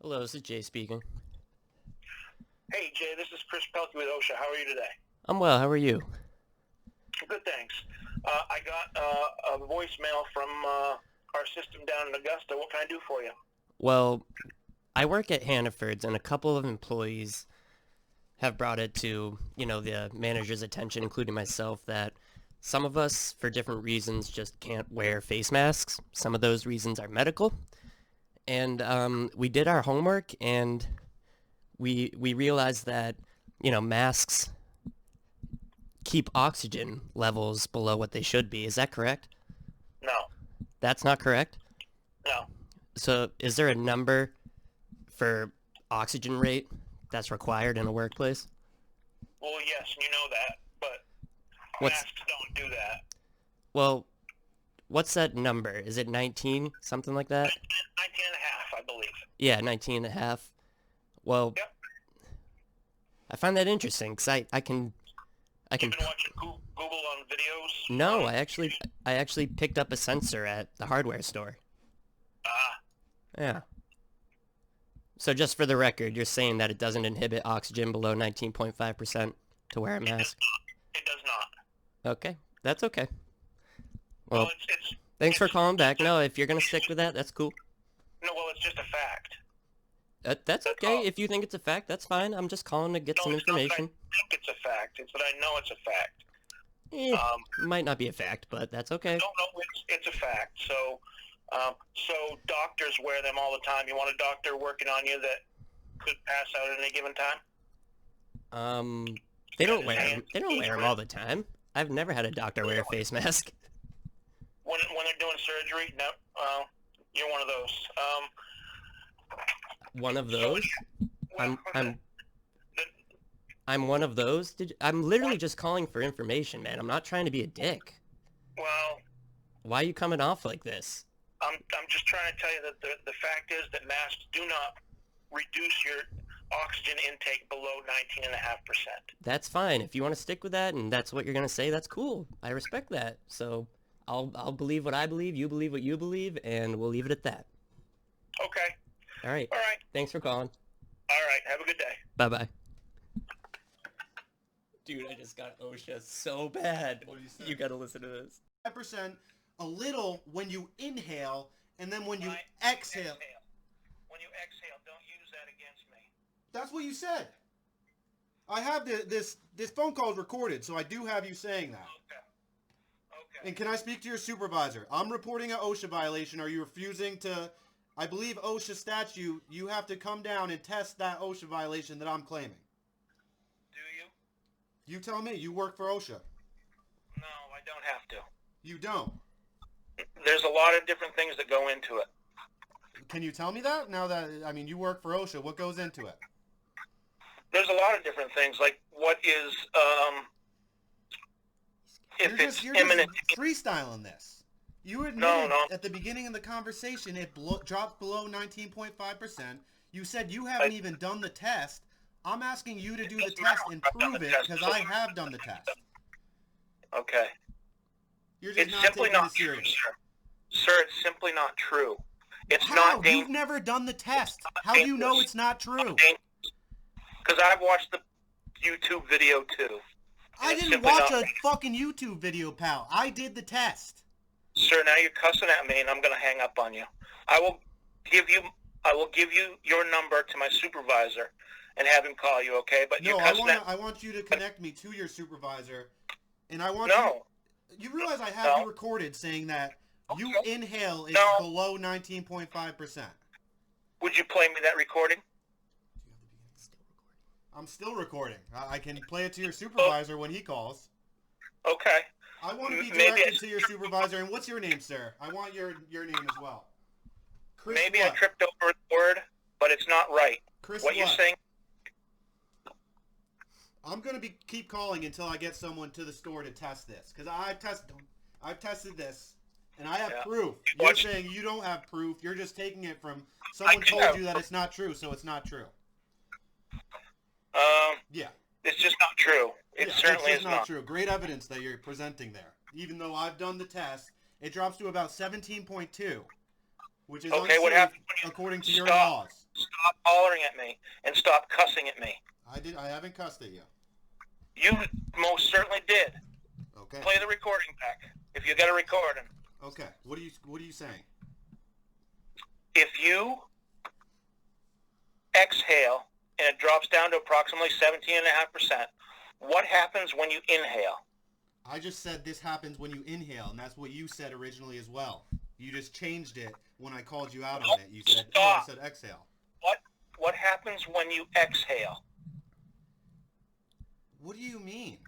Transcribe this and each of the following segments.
Hello, this is Jay speaking. Hey, Jay, this is Chris Pelkey with OSHA. How are you today? I'm well, how are you? Good, thanks. I got a voicemail from our system down in Augusta. What can I do for you? Well, I work at Hannaford's, and a couple of employees have brought it to, the manager's attention, including myself, that some of us, for different reasons, just can't wear face masks. Some of those reasons are medical. And we did our homework, and we realized that, masks keep oxygen levels below what they should be. Is that correct? No. That's not correct? No. So is there a number for oxygen rate that's required in a workplace? Well, yes, you know that, but masks don't do that. Well, what's that number? Is it 19, something like that? 19 and a half, I believe. Yeah, 19 and a half. Well, Yep. I find that interesting because I can. You've been watching Google on videos? No, I actually picked up a sensor at the hardware store. Yeah. So just for the record, you're saying that it doesn't inhibit oxygen below 19.5% to wear a mask? It does not. Okay, that's okay. Well, it's thanks for calling back. No, if you're going to stick with that, that's cool. No, well, it's just a fact. That's okay. If you think it's a fact, that's fine. I'm just calling to get some information. I think it's a fact. It's that I know it's a fact. Might not be a fact, but that's okay. No, it's a fact. So doctors wear them all the time. You want a doctor working on you that could pass out at any given time? They don't wear them. They don't wear them all the time. I've never had a doctor wear a face mask. When they're doing surgery, no. You're one of those. One of those? Well, I'm one of those? I'm literally just calling for information, man. I'm not trying to be a dick. Well, why are you coming off like this? I'm just trying to tell you that the fact is that masks do not reduce your oxygen intake below 19.5%. That's fine. If you want to stick with that and that's what you're going to say, that's cool. I respect that. So I'll believe what I believe, you believe what you believe, and we'll leave it at that. Okay. All right. All right. Thanks for calling. All right. Have a good day. Bye-bye. Dude, I just got OSHA so bad. What do you say? You got to listen to this. 5% a little when you inhale, and then when you Right. exhale. When you exhale, don't use that against me. That's what you said. I have this phone call recorded, so I do have you saying that. Okay. And can I speak to your supervisor? I'm reporting an OSHA violation. Are you refusing to? I believe OSHA statute, you have to come down and test that OSHA violation that I'm claiming. Do you? You tell me. You work for OSHA. No, I don't have to. You don't. There's a lot of different things that go into it. Can you tell me that? Now that, you work for OSHA, what goes into it? There's a lot of different things, like what is, You're imminent. just freestyling this. You admitted No. at the beginning of the conversation it drops below 19.5%. You said you haven't even done the test. I'm asking you to do the test and prove it because I have done the test. Okay. You're just It's not simply taking not it true, serious. sir. Sir, it's simply not true. It's How? not You've dangerous. never done the test. How do you know it's not true? Because I've watched the YouTube video too. I It's didn't simply watch not- a fucking YouTube video, pal. I did the test. Sir, now you're cussing at me, and I'm going to hang up on you. I will give you your number to my supervisor and have him call you, okay? But No, you're cussing at I want you to connect me to your supervisor, and I want No. You realize I have No. you recorded saying that you Okay. inhale is No. below 19.5%. Would you play me that recording? I'm still recording. I can play it to your supervisor when he calls. Okay. I want to be Maybe directed to your supervisor. And what's your name, sir? I want your name as well. Chris Maybe what? I tripped over the word, but it's not right. Chris what you're what? saying? I'm going to keep calling until I get someone to the store to test this. Because I've tested this, and I have Yeah. proof. You You're watch- saying you don't have proof. You're just taking it from someone do told have you that it's not true, so it's not true. Yeah. It's just not true. It Yeah, certainly it's is just not not. true. Great evidence that you're presenting there. Even though I've done the test, it drops to about 17.2, which is Okay, what unsafe happens when you according to your stop? laws. stop hollering at me and stop cussing at me. I haven't cussed at you. You most certainly did. Okay. Play the recording back if you got a recording. Okay. What are you saying? If you exhale and it drops down to approximately 17.5%, what happens when you inhale? I just said this happens when you inhale, and that's what you said originally as well. You just changed it when I called you out on it. You said, Stop. I said exhale. What happens when you exhale? What do you mean?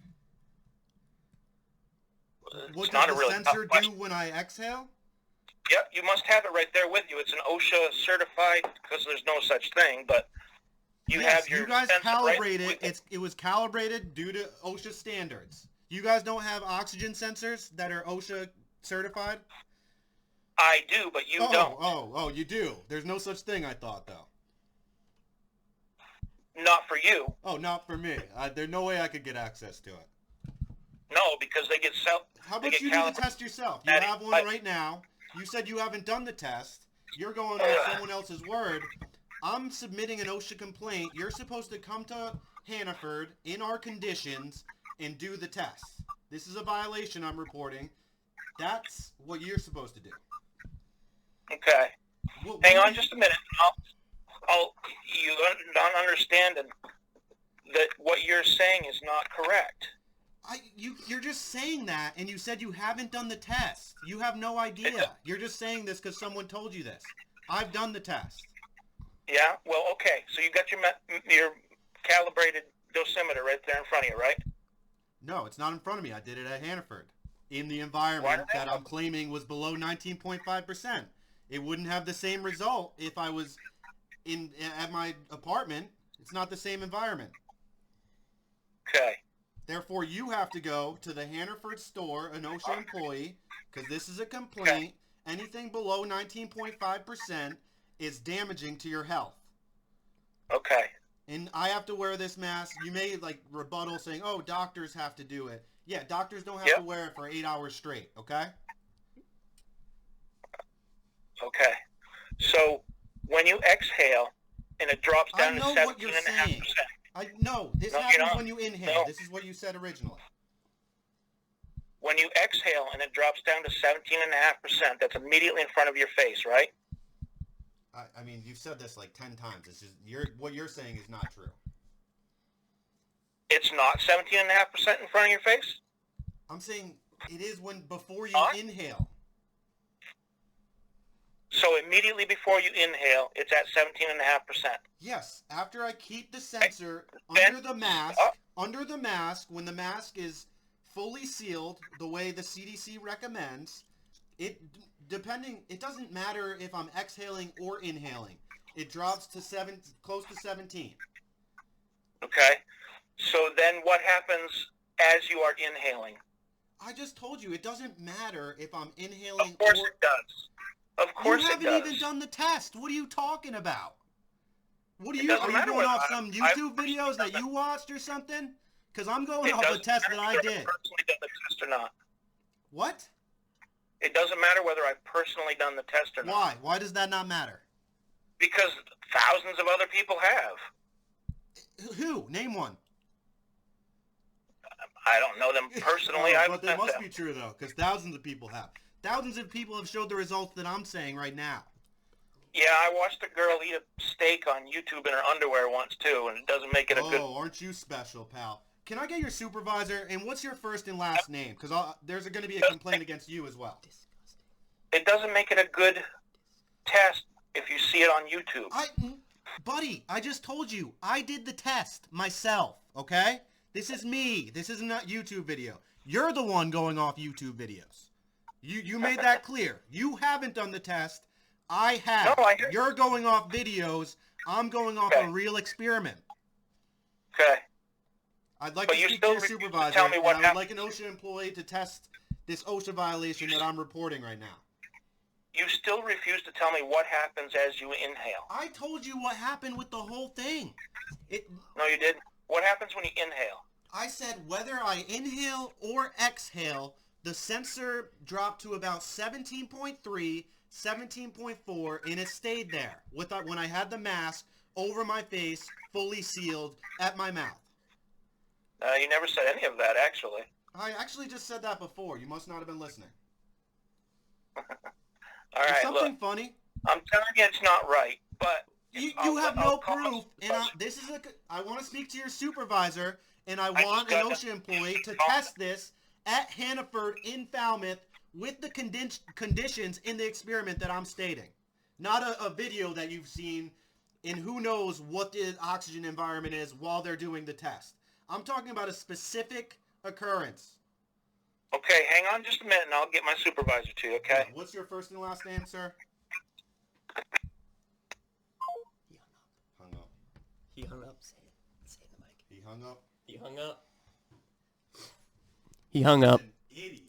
It's What not does a the really sensor tough question. do when I exhale? Yep, you must have it right there with you. It's an OSHA certified, because there's no such thing, but you have your you guys sensor calibrated. right It was calibrated due to OSHA standards. You guys don't have oxygen sensors that are OSHA certified? I do, but you don't. Oh, you do. There's no such thing, I thought, though. Not for you. Oh, not for me. There's no way I could get access to it. No, because they get How about you do the test yourself? You have one right now. You said you haven't done the test. You're going on someone else's word. I'm submitting an OSHA complaint. You're supposed to come to Hannaford in our conditions and do the test. This is a violation I'm reporting. That's what you're supposed to do. Okay. Hang on just a minute. You don't understand that what you're saying is not correct. You're just saying that, and you said you haven't done the test. You have no idea. You're just saying this because someone told you this. I've done the test. Yeah? Well, okay. So you got your calibrated dosimeter right there in front of you, right? No, it's not in front of me. I did it at Hannaford in the environment that I'm claiming was below 19.5%. It wouldn't have the same result if I was at my apartment. It's not the same environment. Okay. Therefore, you have to go to the Hannaford store, an OSHA employee, because this is a complaint. Anything below 19.5% is damaging to your health. Okay. And I have to wear this mask. You may rebuttal saying, oh, doctors have to do it. Yeah, doctors don't have to wear it for 8 hours straight, okay? Okay. So when you exhale and it drops down to 17.5%. I know what you're saying. This happens when you inhale. No. This is what you said originally. When you exhale and it drops down to 17.5%, that's immediately in front of your face, right? I mean, you've said this like 10 times. It's just what you're saying is not true. It's not 17.5% in front of your face? I'm saying it is before you inhale. So immediately before you inhale, it's at 17.5%. Yes, after I keep the sensor under the mask, when the mask is fully sealed the way the CDC recommends, it doesn't matter if I'm exhaling or inhaling. It drops to close to 17. Okay. So then what happens as you are inhaling? I just told you it doesn't matter if I'm inhaling Of course it does. Of course it does. You haven't even done the test. What are you talking about? Are you going off some YouTube videos that you watched or something? Because I'm going off a test that I did. Personally done the test or not. What? It doesn't matter whether I've personally done the test or not. Why? Why does that not matter? Because thousands of other people have. Who? Name one. I don't know them personally. But that must be true, though, because thousands of people have. Thousands of people have showed the results that I'm saying right now. Yeah, I watched a girl eat a steak on YouTube in her underwear once, too, and it doesn't make it a good... Oh, aren't you special, pal? Can I get your supervisor, and what's your first and last name? Because there's going to be a complaint against you as well. It doesn't make it a good test if you see it on YouTube. Buddy, I just told you. I did the test myself, okay? This is me. This is not YouTube video. You're the one going off YouTube videos. You made that clear. You haven't done the test. I have. No, I didn't. You're going off videos. I'm going off a real experiment. Okay. I'd like to speak to your supervisor, and I would like an OSHA employee to test this OSHA violation that I'm reporting right now. You still refuse to tell me what happens as you inhale. I told you what happened with the whole thing. No, you didn't. What happens when you inhale? I said whether I inhale or exhale, the sensor dropped to about 17.3, 17.4, and it stayed there when I had the mask over my face, fully sealed, at my mouth. You never said any of that, actually. I actually just said that before. You must not have been listening. All right, Is something look, funny? I'm telling you it's not right, but... You have no proof, and I want to speak to your supervisor, and I want an OSHA employee to test this at Hannaford in Falmouth with the conditions in the experiment that I'm stating. Not a video that you've seen, and who knows what the oxygen environment is while they're doing the test. I'm talking about a specific occurrence. Okay, hang on just a minute, and I'll get my supervisor to you, okay? What's your first and last name, sir? He hung up. Say it in the mic. He hung up? He hung up. He hung up. An idiot.